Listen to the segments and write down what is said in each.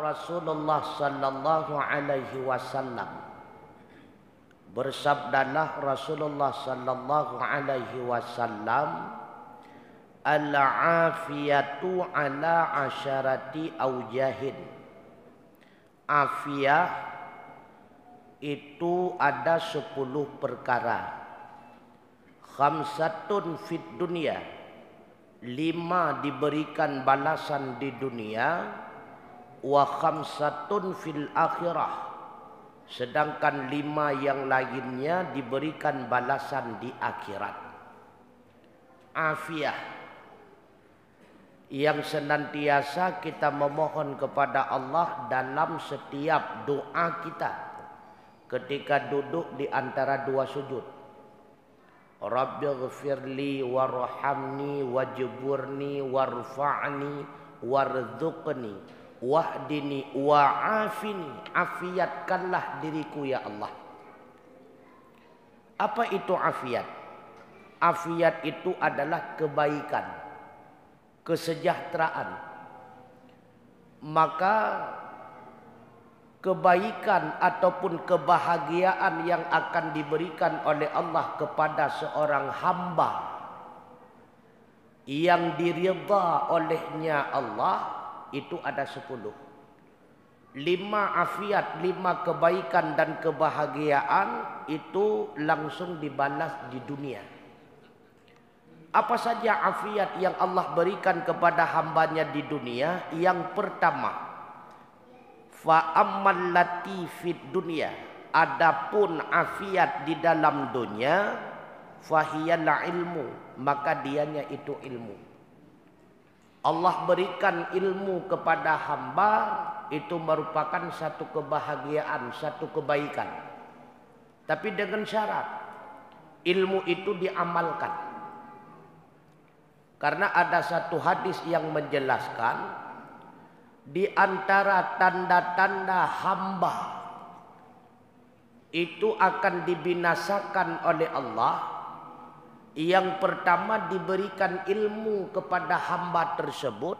Rasulullah sallallahu alaihi wasallam, bersabdalah Rasulullah sallallahu alaihi wasallam, al-afiyatu ala asyarati aujahin. Afiyah itu ada 10 perkara. Khamsatun fid dunya, 5 diberikan balasan di dunia, wa khamsatun fil akhirah, sedangkan 5 yang lainnya diberikan balasan di akhirat. Afiyah yang senantiasa kita memohon kepada Allah dalam setiap doa kita ketika duduk di antara 2 sujud. Rabbighfirli warhamni wajburni warfa'ni warzuqni wahdini wa'afini. Afiatkanlah diriku ya Allah. Apa itu afiat? Afiat itu adalah kebaikan, kesejahteraan. Maka kebaikan ataupun kebahagiaan yang akan diberikan oleh Allah kepada seorang hamba yang diridha olehnya Allah itu ada 10. 5 afiat, 5 kebaikan dan kebahagiaan itu langsung dibalas di dunia. Apa saja afiat yang Allah berikan kepada hambanya di dunia? Yang pertama, fa ammal lati fid dunya, adapun afiat di dalam dunia, fahiyal ilmu, maka dianya itu ilmu. Allah berikan ilmu kepada hamba, itu merupakan satu kebahagiaan, satu kebaikan. Tapi dengan syarat ilmu itu diamalkan. Karena ada satu hadis yang menjelaskan di antara tanda-tanda hamba itu akan dibinasakan oleh Allah. Yang pertama, diberikan ilmu kepada hamba tersebut,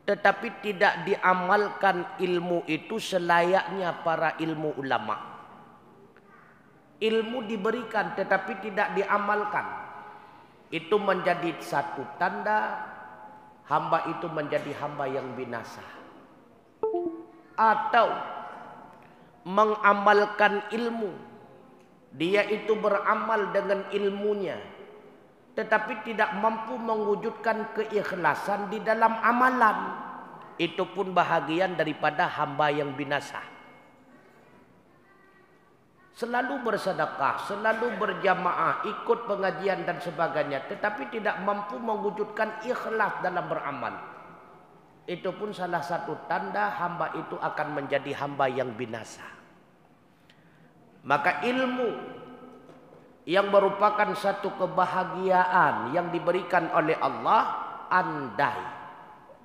tetapi tidak diamalkan ilmu itu selayaknya para ilmu ulama. Ilmu diberikan tetapi tidak diamalkan. Itu menjadi satu tanda hamba itu menjadi hamba yang binasa. Atau mengamalkan ilmu, dia itu beramal dengan ilmunya tetapi tidak mampu mewujudkan keikhlasan di dalam amalan, itu pun bahagian daripada hamba yang binasa. Selalu bersedekah, selalu berjamaah, ikut pengajian dan sebagainya, tetapi tidak mampu mewujudkan ikhlas dalam beramal, itu pun salah satu tanda hamba itu akan menjadi hamba yang binasa. Maka ilmu yang merupakan satu kebahagiaan yang diberikan oleh Allah, andai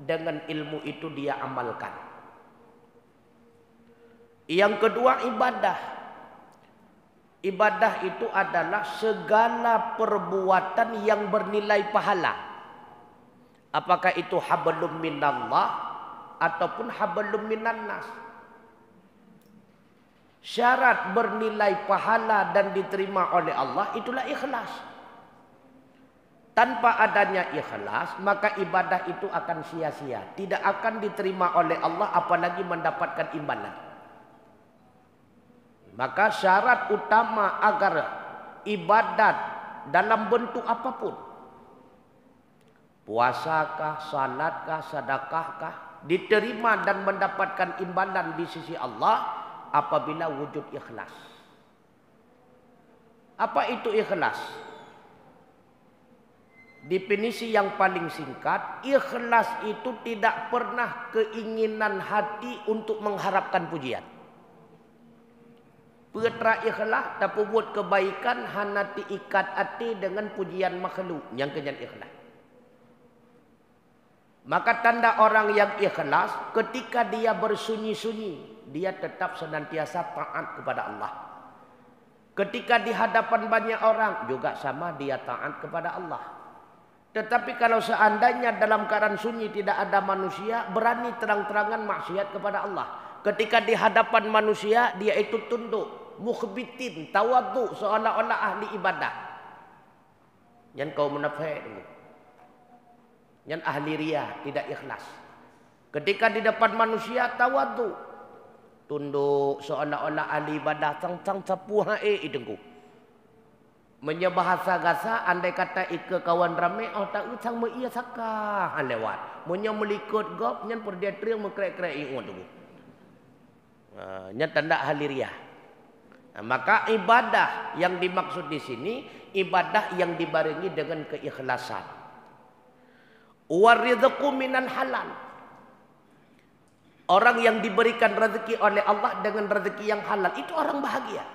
dengan ilmu itu dia amalkan. Yang kedua, ibadah. Ibadah itu adalah segala perbuatan yang bernilai pahala. Apakah itu hablum minallah ataupun hablum minannas. Syarat bernilai pahala dan diterima oleh Allah itulah ikhlas. Tanpa adanya ikhlas, maka ibadah itu akan sia-sia, tidak akan diterima oleh Allah, apalagi mendapatkan imbalan. Maka syarat utama agar ibadat dalam bentuk apapun, puasakah, salatkah, sedekahkah, diterima dan mendapatkan imbalan di sisi Allah apabila wujud ikhlas. Apa itu ikhlas? Definisi yang paling singkat, ikhlas itu tidak pernah keinginan hati untuk mengharapkan pujian. Petra ikhlas tapi buat kebaikan hanati ikat hati dengan pujian makhluk yang kenyan ikhlas. Maka tanda orang yang ikhlas, ketika dia bersunyi-sunyi, dia tetap senantiasa taat kepada Allah. Ketika di hadapan banyak orang juga sama, dia taat kepada Allah. Tetapi kalau seandainya dalam keadaan sunyi tidak ada manusia, berani terang-terangan maksiat kepada Allah. Ketika di hadapan manusia, dia itu tunduk, mukhbitin, tawadhu, seolah-olah ahli ibadah. Yang kaum munafik, yang ahli riya, tidak ikhlas. Ketika di depan manusia, tawadhu, tunduk, seolah-olah ahli ibadah, sang sapuha idengku. Menyebahasa gasa, andai kata ika kawan ramai, oh tak usang ia sakah lewat. Munya melikut gop, nyan per dia triang mengkrek-krek ingat tu. Nyan tanda haliriah. Maka ibadah yang dimaksud di sini, ibadah yang dibarengi dengan keikhlasan. Waridhaqu minal halal. Orang yang diberikan rezeki oleh Allah dengan rezeki yang halal, itu orang bahagia.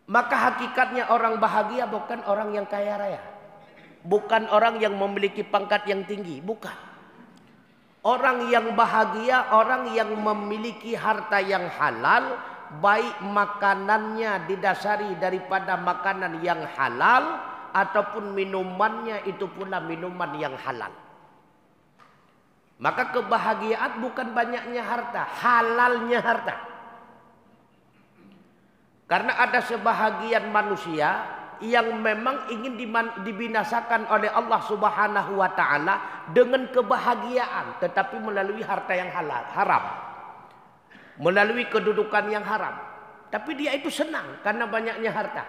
Maka hakikatnya orang bahagia bukan orang yang kaya raya. Bukan orang yang memiliki pangkat yang tinggi. Bukan. Orang yang bahagia, orang yang memiliki harta yang halal. Baik makanannya didasari daripada makanan yang halal. Ataupun minumannya itu pula minuman yang halal. Maka kebahagiaan bukan banyaknya harta. Halalnya harta. Karena ada sebahagian manusia yang memang ingin dibinasakan oleh Allah Subhanahu wa taala dengan kebahagiaan, tetapi melalui harta yang haram. Melalui kedudukan yang haram. Tapi dia itu senang karena banyaknya harta.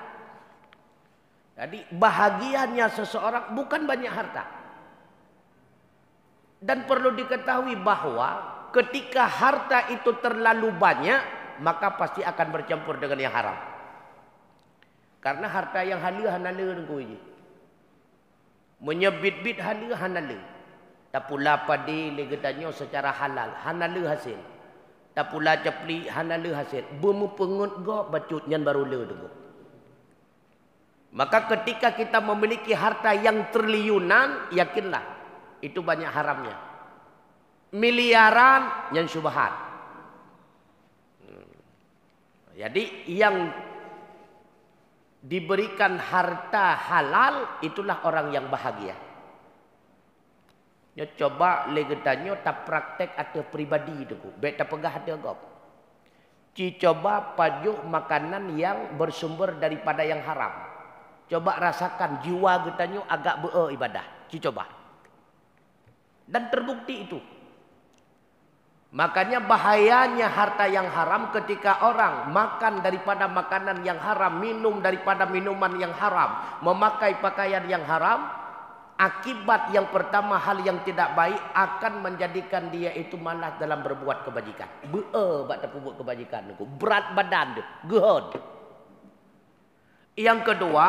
Jadi bahagianya seseorang bukan banyak harta. Dan perlu diketahui bahwa ketika harta itu terlalu banyak, maka pasti akan bercampur dengan yang haram. Karena harta yang halal hanala nengku ini. Menyebit-bit halal hanala. Tak pula padi legetannya secara halal, hanala hasil. Tak pula cepli hanala hasil. Bemu pengut go bacut nyan baru le dengku. Maka ketika kita memiliki harta yang triliunan, yakinlah itu banyak haramnya. Miliaran yang syubhat. Jadi yang diberikan harta halal itulah orang yang bahagia. Ya coba legetannya tak praktek atau pribadi itu, bet tak pegah ada gop. Coba pajuk makanan yang bersumber daripada yang haram. Coba rasakan jiwa getanyo agak beribadah. Coba. Dan terbukti itu. Makanya bahayanya harta yang haram ketika orang makan daripada makanan yang haram, minum daripada minuman yang haram, memakai pakaian yang haram, akibat yang pertama hal yang tidak baik akan menjadikan dia itu malas dalam berbuat kebajikan. Bak buat kebajikan, berat badan, gehod. Yang kedua,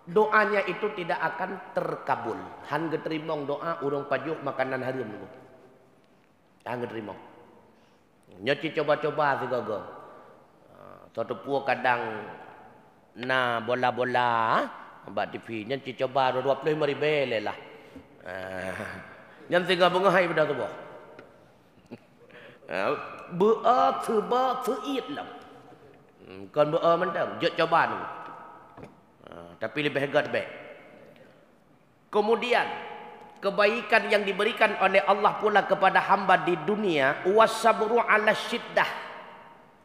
doanya itu tidak akan terkabul. Han geterimong doa urung pajuk makanan haram niku. Angin terima. Nyoci coba-coba si gogo. Suatu puak kadang na bola-bola mbak TV nyoci coba 25 ribu lah. Nyan tinggal bengahai pada tu boh. Bea tuit lah. Kon bea mentang, jot coba tu. Tapi lebih hebat baik. Kemudian kebaikan yang diberikan oleh Allah pula kepada hamba di dunia, wasabru ala syiddah,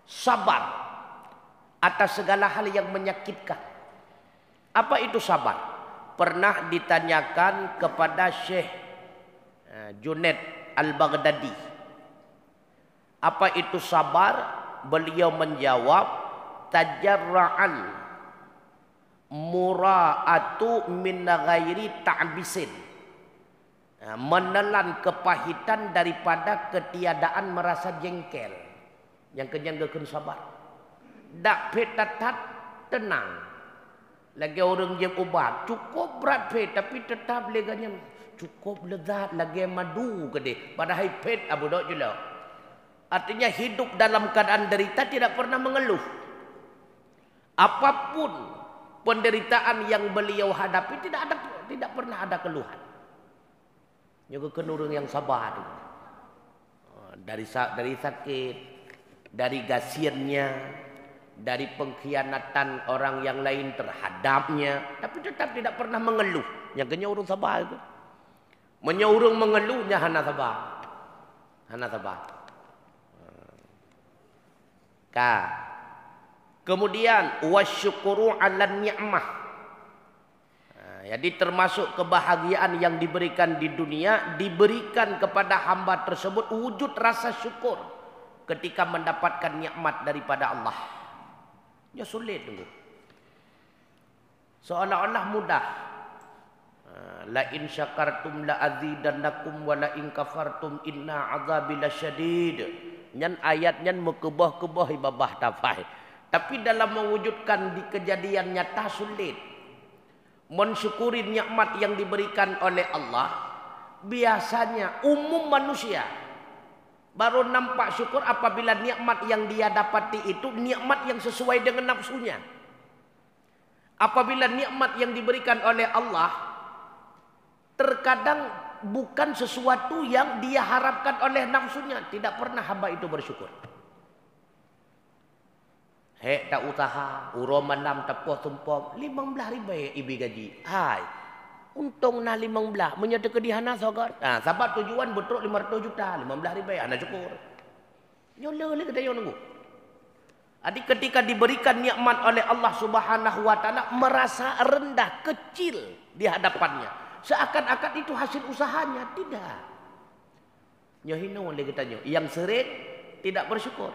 sabar atas segala hal yang menyakitkan. Apa itu sabar? Pernah ditanyakan kepada Syekh Junaid Al-Baghdadi, apa itu sabar? Beliau menjawab, tajarra'al mura'atu min ghairi ta'bisin. Menelan kepahitan daripada ketiadaan merasa jengkel. Yang kenyanggakan sabar. Dak petatat tenang. Lagi orang jam ubat cukup berat pet tapi tetap leganya cukup lezat lagi madu gede. Padahal pet abu dok jelo. Artinya hidup dalam keadaan derita tidak pernah mengeluh. Apapun penderitaan yang beliau hadapi tidak pernah ada keluhan. Juga kenurung yang sabar. Dari sakit, dari gasirnya, dari pengkhianatan orang yang lain terhadapnya, tapi tetap kadang tidak pernah mengeluh. Yang kena urung sabar itu. Menyorong mengeluhnya hana sabar. Hana sabar. Kemudian wasyukuru 'alan ni'mah. Jadi termasuk kebahagiaan yang diberikan di dunia diberikan kepada hamba tersebut wujud rasa syukur ketika mendapatkan nikmat daripada Allah. Ya sulit dulu. Seolah-olah mudah. La in syakartum la azidannakum wa la in kafartum inna azabi lasyadid. Nyan ayat nyan mekebah-kebah ibabah tafai. Tapi dalam mewujudkan di kejadian nyata sulit. Mensyukuri nikmat yang diberikan oleh Allah biasanya umum manusia baru nampak syukur apabila nikmat yang dia dapati itu nikmat yang sesuai dengan nafsunya. Apabila nikmat yang diberikan oleh Allah terkadang bukan sesuatu yang dia harapkan oleh nafsunya, tidak pernah hamba itu bersyukur. Hek tak usaha, uro mandam tepuh tumpom, 15 ribu ibi gaji. Hai, untung na 15, menyata kedihana sogat. Nah, sahabat tujuan betul 500 juta, 15 ribu, anak syukur. Nyoleh kita yang nunggu. Adik ketika diberikan nikmat oleh Allah Subhanahu Wa Taala merasa rendah, kecil di hadapannya. Seakan-akan itu hasil usahanya, tidak. Nyohino oleh kita yang sering tidak bersyukur.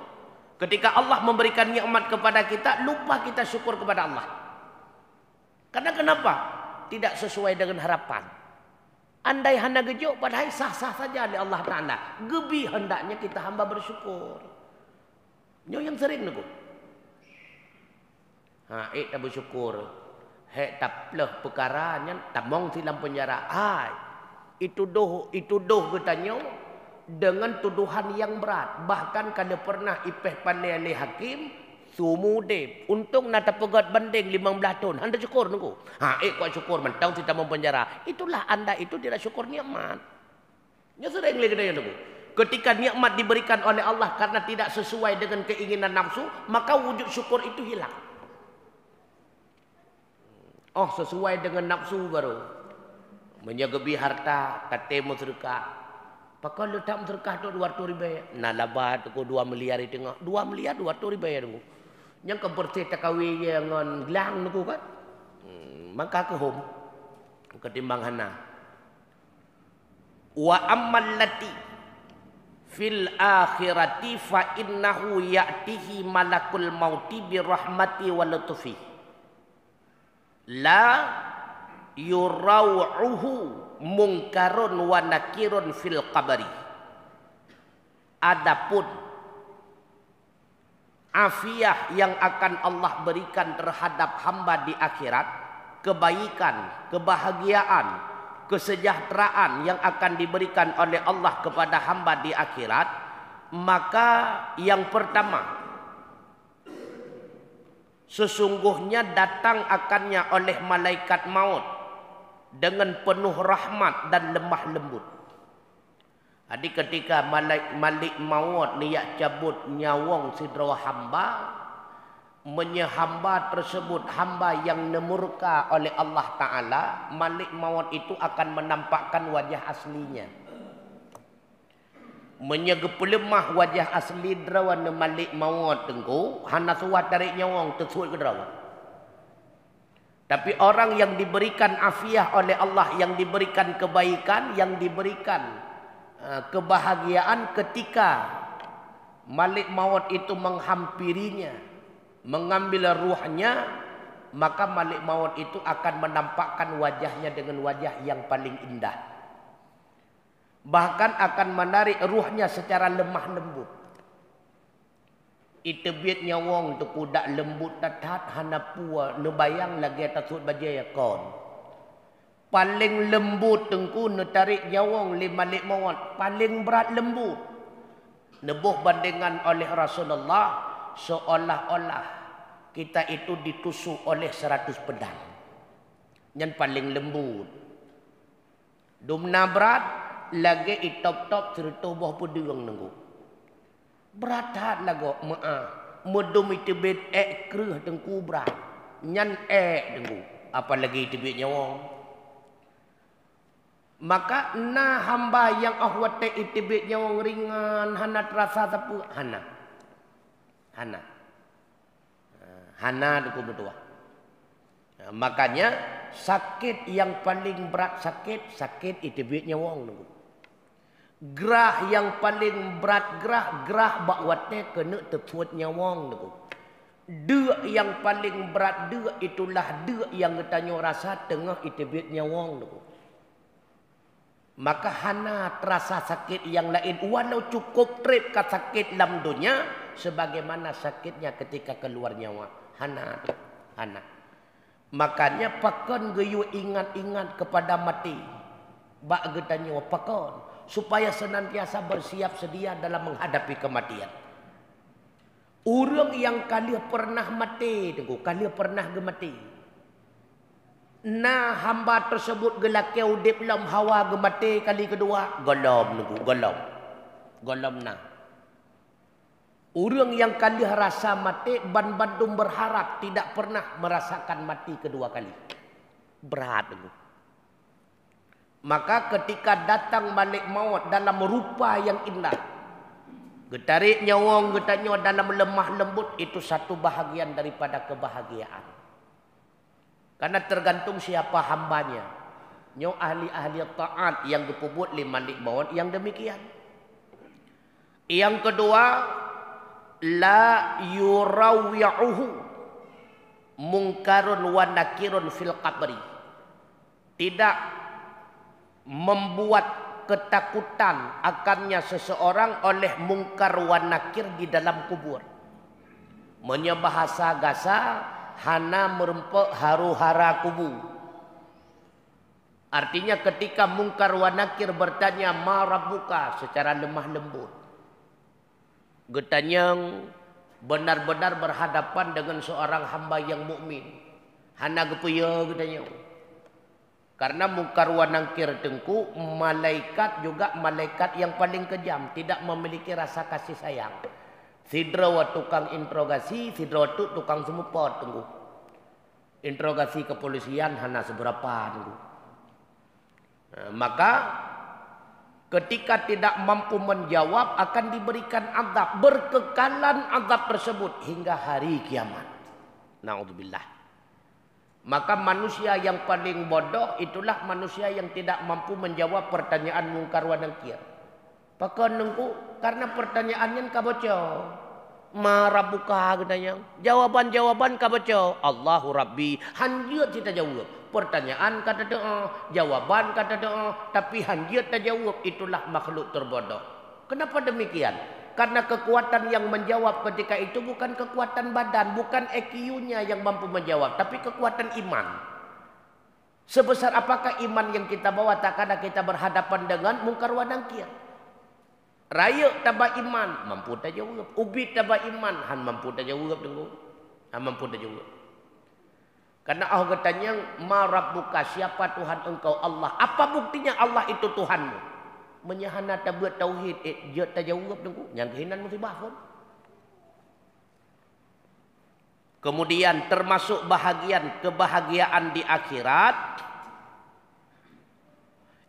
Ketika Allah memberikan nikmat kepada kita, lupa kita syukur kepada Allah. Karena kenapa? Tidak sesuai dengan harapan. Andai hana gejuk, padahal sah-sah saja oleh Allah Ta'ala. Gebi hendaknya kita hamba bersyukur. Nyo yang sering nunggu. Tak bersyukur. Tak pleh perkaranya, tak mong silam penjara. Itu doh katanya. Dengan tuduhan yang berat. Bahkan kalau pernah ipeh pandai oleh hakim, sumudib. Untung nak terpegat banding 15 tahun. Anda syukur nunggu. Kau syukur mentang kita mempenjara. Itulah anda itu tidak syukur nikmat. Ya sering lagi dia nunggu. Ketika nikmat diberikan oleh Allah karena tidak sesuai dengan keinginan nafsu, maka wujud syukur itu hilang. Oh, sesuai dengan nafsu baru. Menjaga harta, kata musyrikah. Pakal letak sedekah tu 200 ribu. Nah labat tu 2 miliar itu tengok. 2 miliar 200 ribu tu. Yang kebersih takawi yang gelang tu kan. Maka ke hom. Ketimbang hana. Wa ammal lati fil akhirati fa innahu ya'tihi malakul mauti bi rahmati wa lutfi. La yurawuhu mungkarun wa nakirun fil qabri. Adapun afiah yang akan Allah berikan terhadap hamba di akhirat, kebaikan, kebahagiaan, kesejahteraan yang akan diberikan oleh Allah kepada hamba di akhirat, maka yang pertama, sesungguhnya datang akannya oleh malaikat maut dengan penuh rahmat dan lemah lembut. Jadi ketika malik maut niat cabut nyawang sidra hamba, menyehamba tersebut hamba yang nemurka oleh Allah Ta'ala, malik maut itu akan menampakkan wajah aslinya. Menyegepelemah wajah asli drawan malik maut tengku, hana suat tarik nyawang tersuat ke drawan. Tapi orang yang diberikan afiah oleh Allah, yang diberikan kebaikan, yang diberikan kebahagiaan ketika malik maut itu menghampirinya, mengambil ruhnya, maka malik maut itu akan menampakkan wajahnya dengan wajah yang paling indah. Bahkan akan menarik ruhnya secara lemah lembut. Itebit nyawang tu kudak lembut tatat hana pua nebayang lagi tasut bajaya kon. Paling lembut tengku netarik nyawang malik maut, paling berat lembut. Nebuh bandingan oleh Rasulullah seolah-olah kita itu ditusuk oleh 100 pedang. Yang paling lembut. Dumna berat lagi itop-top cerita buah pedang nunggu. Berat lagu medum itu bed kreh tengku berat. Nyan tengku. apalagi tibik nyawa. Maka na hamba yang ahwate itibik nyawa ringan hana terasa tapu hana. Hana duku berdua. Makanya sakit yang paling berat sakit itibik nyawa nunggu. Gerah yang paling berat gerah bakwate kena tertuat nyawang nunggu. Dua yang paling berat dua itulah dua yang ketanya rasa tengah itibik nyawang nunggu. Maka hana terasa sakit yang lain walau cukup trip ke sakit dalam dunia sebagaimana sakitnya ketika keluar nyawa. Hana. Makanya pakon geyu ingat-ingat kepada mati. Bak getanya pakon supaya senantiasa bersiap sedia dalam menghadapi kematian. Orang yang kali pernah mati, kali pernah gemati. Nah hamba tersebut gelak udip lam hawa gemati kali kedua golom nunggu golom nah. Orang yang kali rasa mati ban-bandung berharap tidak pernah merasakan mati kedua kali. Berat nunggu. Maka ketika datang malik maut dalam rupa yang indah, getarik nyawang getanyo dalam lemah lembut itu satu bahagian daripada kebahagiaan. Karena tergantung siapa hambanya. Nyo ahli-ahli taat yang dipubut lima malik maut yang demikian. Yang kedua, la yurawi'uhu mungkarun wa nakirun fil qabri. Tidak membuat ketakutan akannya seseorang oleh mungkar wa nakir di dalam kubur. Menyebahasa gasa hana merempek haru-hara kubu. Artinya ketika mungkar wa nakir bertanya ma rabbuka secara lemah lembut. Getanyang benar-benar berhadapan dengan seorang hamba yang mukmin. Hana gepuya getanyang. Karena mungkar wa nakir tengku malaikat juga malaikat yang paling kejam, tidak memiliki rasa kasih sayang. Sidra wa tukang interogasi, sidra wa tukang semupot tunggu. Interogasi kepolisian hana seberapa tunggu. Maka ketika tidak mampu menjawab akan diberikan azab, berkekalan azab tersebut hingga hari kiamat. Naudzubillah. Maka manusia yang paling bodoh itulah manusia yang tidak mampu menjawab pertanyaan mungkar wa nakir. Pakon nengku karena pertanyaannya kabaca. Ma rabbuka katanya. Jawaban kabaca. Allahu Rabbi. Hanjut kita jawab. Pertanyaan kata doa, jawaban kata doa, tapi hanjut tak jawab. Itulah makhluk terbodoh. Kenapa demikian? Karena kekuatan yang menjawab ketika itu bukan kekuatan badan, bukan EQ-nya yang mampu menjawab, tapi kekuatan iman. Sebesar apakah iman yang kita bawa tak kadang kita berhadapan dengan mungkar wa nakir. Raya tabah iman, mampu tak jawab. Ubit tabah iman, han mampu tak jawab tunggu. Han mampu tak jawab. Karena Allah katanya, ma rabbuka, siapa Tuhan engkau? Allah. Apa buktinya Allah itu Tuhanmu? Menyahana tabuat tauhid, dia tak jawab tunggu. Yang kehinan musibah pun. Kemudian termasuk kebahagiaan di akhirat,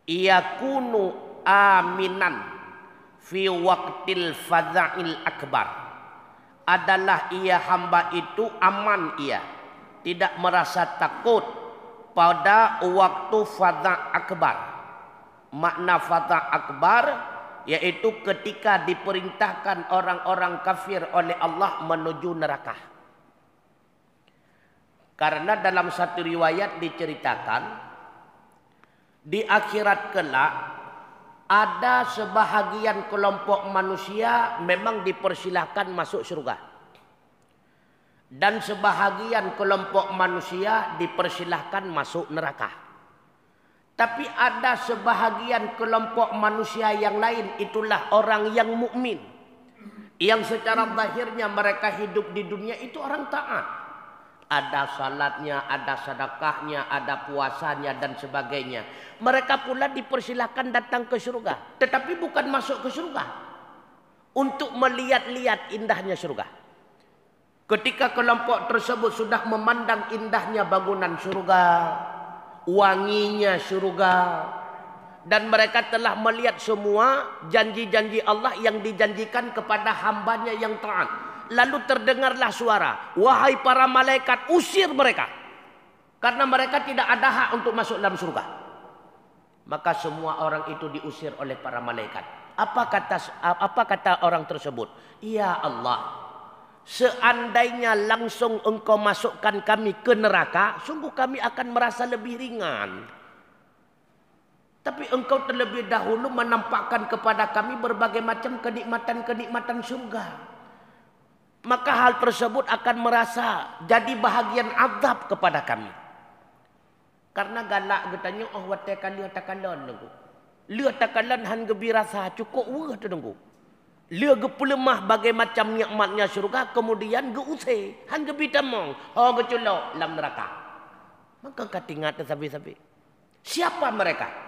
yakunu aminan fi waqtil fadza'il akbar. Adalah ia hamba itu aman ia, tidak merasa takut pada waktu fadza' akbar. Makna fadza' akbar yaitu ketika diperintahkan orang-orang kafir oleh Allah menuju neraka. Karena dalam satu riwayat diceritakan di akhirat kelak ada sebahagian kelompok manusia memang dipersilahkan masuk surga. Dan sebahagian kelompok manusia dipersilahkan masuk neraka. Tapi ada sebahagian kelompok manusia yang lain, itulah orang yang mukmin, yang secara zahirnya mereka hidup di dunia itu orang taat. Ada salatnya, ada sedekahnya, ada puasanya dan sebagainya. Mereka pula dipersilahkan datang ke surga, tetapi bukan masuk ke surga untuk melihat-lihat indahnya surga. Ketika kelompok tersebut sudah memandang indahnya bangunan surga, wanginya surga, dan mereka telah melihat semua janji-janji Allah yang dijanjikan kepada hambanya yang taat. Lalu terdengarlah suara, wahai para malaikat, usir mereka, karena mereka tidak ada hak untuk masuk dalam surga. Maka semua orang itu diusir oleh para malaikat. Apa kata orang tersebut? Ya Allah, seandainya langsung engkau masukkan kami ke neraka, sungguh kami akan merasa lebih ringan. Tapi engkau terlebih dahulu menampakkan kepada kami berbagai macam kenikmatan-kenikmatan surga. Maka hal tersebut akan merasa jadi bahagian azab kepada kami. Karena galak getanya, oh watakan lihat takalan nunggu. Lihat takalan han gebirasa cukup wah tu nunggu. Lia gepelemah bagai macam nikmatnya surga, kemudian geusai han gebitamong oh geculok dalam neraka. Maka kata ingat sabi-sabi, siapa mereka?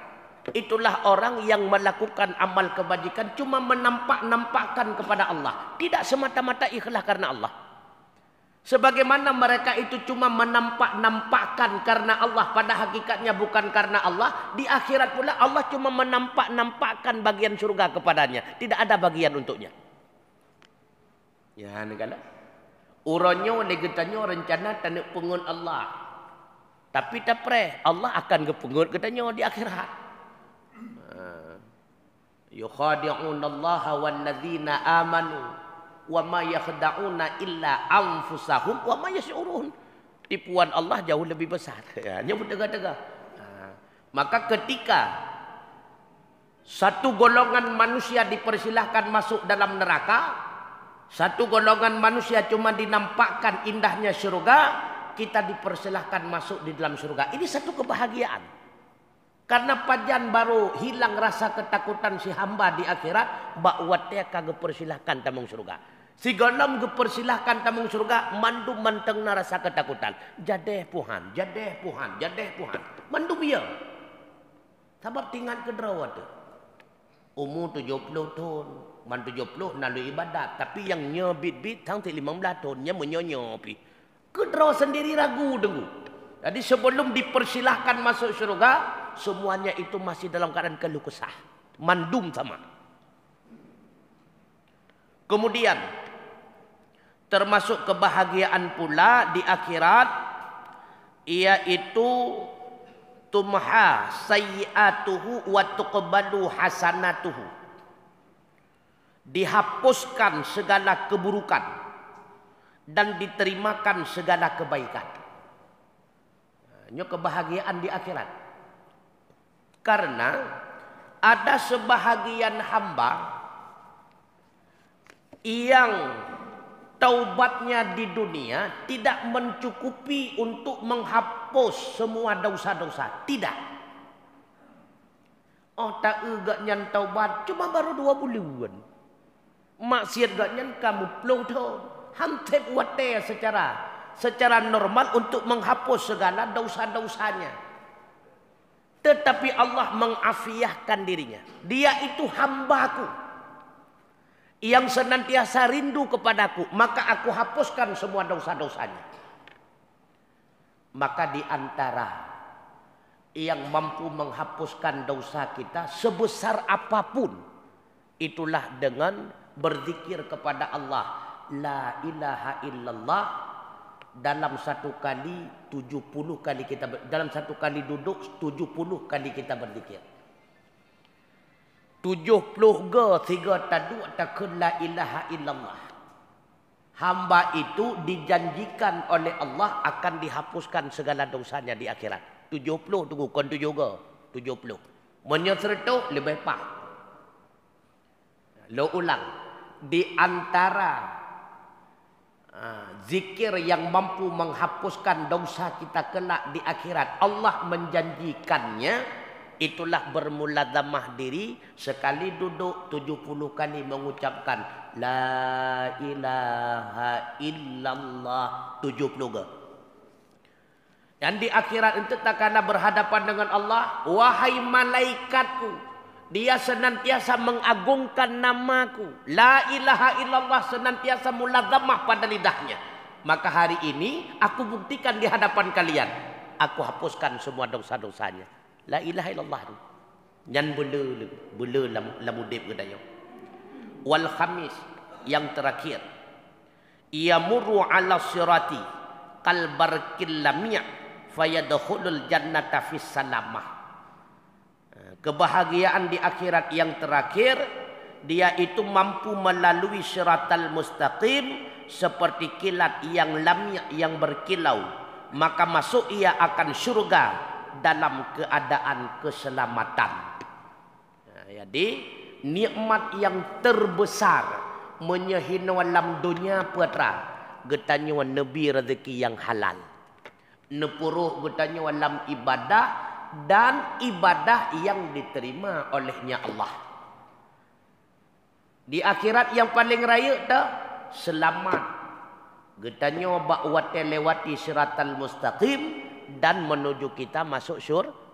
Itulah orang yang melakukan amal kebajikan cuma menampak-nampakkan kepada Allah, tidak semata-mata ikhlas karena Allah. Sebagaimana mereka itu cuma menampak-nampakkan karena Allah, pada hakikatnya bukan karena Allah. Di akhirat pula Allah cuma menampak-nampakkan bagian surga kepadanya, tidak ada bagian untuknya. Ya, negala. Uronyo negetanyo rencana tanuk pengun Allah. Tapi tapre Allah akan gepengut katanya di akhirat. Yukhadi'una Allah wal ladzina amanu wa ma yakhda'una illa anfusahum wa ma yash'urun. Tipuan Allah jauh lebih besar. Hanya bertega-tega. Maka ketika satu golongan manusia dipersilahkan masuk dalam neraka, satu golongan manusia cuma dinampakkan indahnya surga, kita dipersilahkan masuk di dalam surga. Ini satu kebahagiaan. Karena pajan baru hilang rasa ketakutan si hamba di akhirat, bakwatnya kagak persilahkan tamung surga. Si golom gepersilahkan tamung surga, mandu manteng rasa ketakutan. Jadeh puhan, jadeh puhan, jadeh puhan. Mandu biar. Sebab tinggal ke derawat. Umur 70 tahun, man 70 nalu ibadat. Tapi yang nyebit-bit tang 15 tahunnya menyonyopi. Ke derawat sendiri ragu dengu. Jadi sebelum dipersilahkan masuk surga, semuanya itu masih dalam keadaan keluh kesah, mandum sama. Kemudian termasuk kebahagiaan pula di akhirat, yaitu tumha sayyi'atuhu wa tuqbalu hasanatuhu. Dihapuskan segala keburukan dan diterimakan segala kebaikan. Ini kebahagiaan di akhirat. Karena ada sebahagian hamba yang taubatnya di dunia tidak mencukupi untuk menghapus semua dosa-dosa. Tidak. Oh tak gak nyan taubat cuma baru 2 bulan. Maksiat gak nyan kamu puluh tahun. Hantep wate secara normal untuk menghapus segala dosa-dosanya. Tetapi Allah mengafiahkan dirinya. Dia itu hambaku yang senantiasa rindu kepadaku, maka aku hapuskan semua dosa-dosanya. Maka di antara yang mampu menghapuskan dosa kita sebesar apapun, itulah dengan berzikir kepada Allah. La ilaha illallah. Dalam satu kali 70 kali kita dalam satu kali duduk 70 kali kita berzikir. 70 ge 3 tadu takun la ilaha illallah. Hamba itu dijanjikan oleh Allah akan dihapuskan segala dosanya di akhirat. 70 tunggu kon 7 ge 70. Menyesertu lebih pak. Lo ulang di antara zikir yang mampu menghapuskan dosa kita kelak di akhirat, Allah menjanjikannya, itulah bermuladzamah diri sekali duduk 70 kali mengucapkan la ilaha illallah 70 ke. Dan di akhirat itu tak kala berhadapan dengan Allah, wahai malaikatku, dia senantiasa mengagungkan namaku. La ilaha illallah senantiasa muladzamah pada lidahnya. Maka hari ini aku buktikan di hadapan kalian. Aku hapuskan semua dosa-dosanya. La ilaha illallah. Nyan bela lamudib gedanya. Wal khamis, yang terakhir. Yamurru ala sirati kal barkil lamia fayadkhulul jannata fis salamah. Kebahagiaan di akhirat yang terakhir, dia itu mampu melalui siratal mustaqim seperti kilat yang lamia yang berkilau, maka masuk ia akan surga dalam keadaan keselamatan. Jadi nikmat yang terbesar menyehina alam dunia putra getanya nabi rezeki yang halal. Nepuruh getanya alam ibadah dan ibadah yang diterima olehnya Allah. Di akhirat yang paling raya dah selamat. Getanya bakwate lewati siratal mustaqim dan menuju kita masuk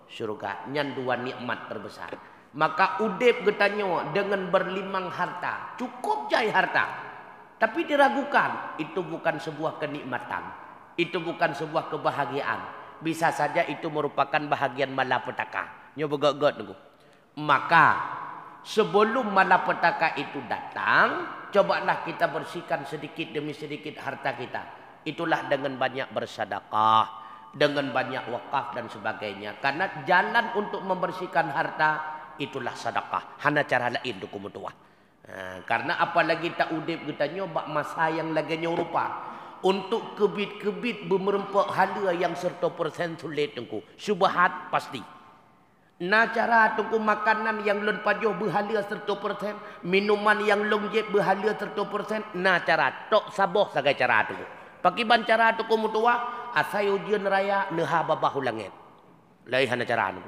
syurga. Nyan dua nikmat terbesar. Maka udip getanya dengan berlimang harta. Cukup jai harta. Tapi diragukan. Itu bukan sebuah kenikmatan. Itu bukan sebuah kebahagiaan. Bisa saja itu merupakan bahagian malapetaka. Nyoba gak nunggu. Maka sebelum malapetaka itu datang, cobalah kita bersihkan sedikit demi sedikit harta kita. Itulah dengan banyak bersedekah, dengan banyak wakaf dan sebagainya. Karena jalan untuk membersihkan harta itulah sedekah. Hana cara lain tu kumutua. Karena apalagi tak udip kita nyoba masa yang lagi nyorupa. Untuk kebit-kebit bemerempak hala yang 100% sulit tengku. Syubhat pasti. Na cara tunggu makanan yang lon pajoh berhala 100%, minuman yang long jeb berhala 100%, na cara tok saboh sagai cara tu. Pakiban cara tu mutua asai ujian raya neha babahu langit. Lai hana cara tu.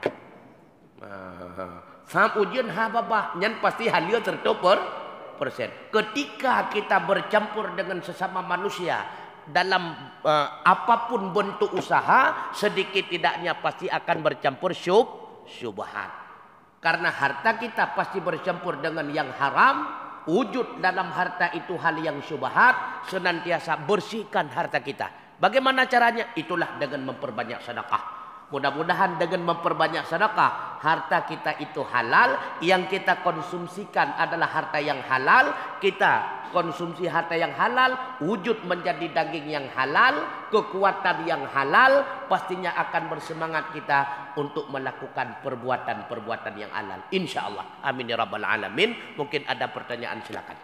Sam ujian ha babah nyan pasti halia 100%. Ketika kita bercampur dengan sesama manusia dalam apapun bentuk usaha, sedikit tidaknya pasti akan bercampur syubhat. Karena harta kita pasti bercampur dengan yang haram, wujud dalam harta itu hal yang syubhat, senantiasa bersihkan harta kita. Bagaimana caranya? Itulah dengan memperbanyak sedekah. Mudah-mudahan dengan memperbanyak sedekah, harta kita itu halal, yang kita konsumsikan adalah harta yang halal, kita konsumsi harta yang halal, wujud menjadi daging yang halal, kekuatan yang halal, pastinya akan bersemangat kita untuk melakukan perbuatan-perbuatan yang halal. Insya Allah. Amin ya rabbal alamin. Mungkin ada pertanyaan, silakan.